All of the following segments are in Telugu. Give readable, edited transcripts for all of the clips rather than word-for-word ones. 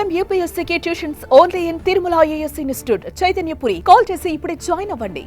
IIM UPSC tuitions only in Tirumala IAS institute Chaitanyapuri. Call చేసి ఇప్పుడే జాయిన్ అవ్వండి.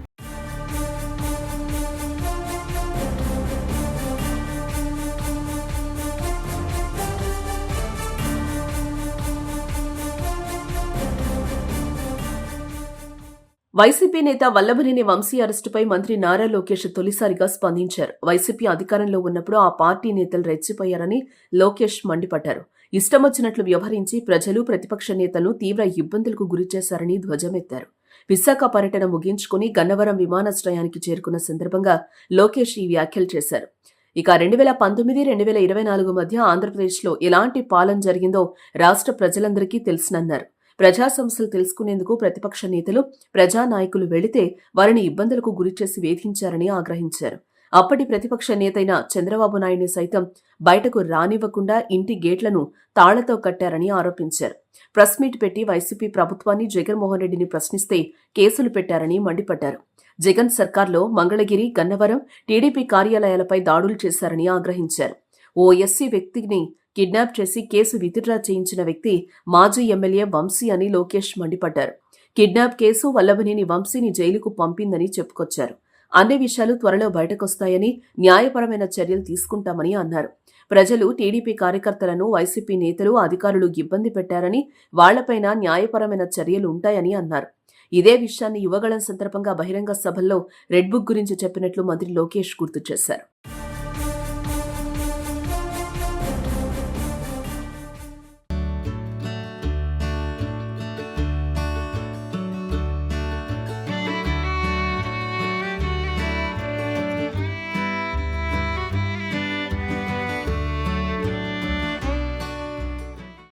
వైసీపీ నేత వల్లభనేని వంశీ అరెస్టుపై మంత్రి నారా లోకేష్ తొలిసారిగా స్పందించారు. వైసీపీ అధికారంలో ఉన్నప్పుడు ఆ పార్టీ నేతలు రెచ్చిపోయారని లోకేష్ మండిపడ్డారు. ఇష్టమొచ్చినట్లు వ్యవహరించి ప్రజలు, ప్రతిపక్ష నేతలను తీవ్ర ఇబ్బందులకు గురిచేశారని ధ్వజమెత్తారు. విశాఖ పర్యటన ముగించుకుని గన్నవరం విమానాశ్రయానికి చేరుకున్న సందర్భంగా లోకేష్ ఈ వ్యాఖ్యలు చేశారు. ఇక 2019-2024 మధ్య ఆంధ్రప్రదేశ్లో ఎలాంటి పాలన జరిగిందో రాష్ట్ర ప్రజలందరికీ తెలుసునన్నారు. ప్రజా సమస్యలు తెలుసుకునేందుకు ప్రతిపక్ష నేతలు, ప్రజానాయకులు వెళితే వారిని ఇబ్బందులకు గురిచేసి వేధించారని ఆగ్రహించారు. అప్పటి ప్రతిపక్ష నేతైన చంద్రబాబు నాయుడిని సైతం బయటకు రానివ్వకుండా ఇంటి గేట్లను తాళ్లతో కట్టారని ఆరోపించారు. ప్రెస్ మీట్ పెట్టి వైసీపీ ప్రభుత్వాన్ని, జగన్మోహన్ రెడ్డిని ప్రశ్నిస్తే కేసులు పెట్టారని మండిపడ్డారు. జగన్ సర్కార్లో మంగళగిరి, గన్నవరం టీడీపీ కార్యాలయాలపై దాడులు చేశారని ఆగ్రహించారు. ఓ ఎస్సీ వ్యక్తిని కిడ్నాప్ చేసి కేసు విత్డ్రా చేయించిన వ్యక్తి మాజీ ఎమ్మెల్యే వంశీ అని లోకేష్ మండిపడ్డారు. కిడ్నాప్ కేసు వల్లభనేని వంశీని జైలుకు పంపిందని చెప్పుకొచ్చారు. అన్ని విషయాలు త్వరలో బయటకొస్తాయని, న్యాయపరమైన చర్యలు తీసుకుంటామని అన్నారు. ప్రజలు, టీడీపీ కార్యకర్తలను వైసీపీ నేతలు, అధికారులు ఇబ్బంది పెట్టారని, వాళ్లపైన న్యాయపరమైన చర్యలు ఉంటాయని అన్నారు. ఇదే విషయాన్ని యువగళం సందర్భంగా బహిరంగ సభల్లో రెడ్ బుక్ గురించి చెప్పినట్లు మంత్రి లోకేష్ గుర్తు చేశారు.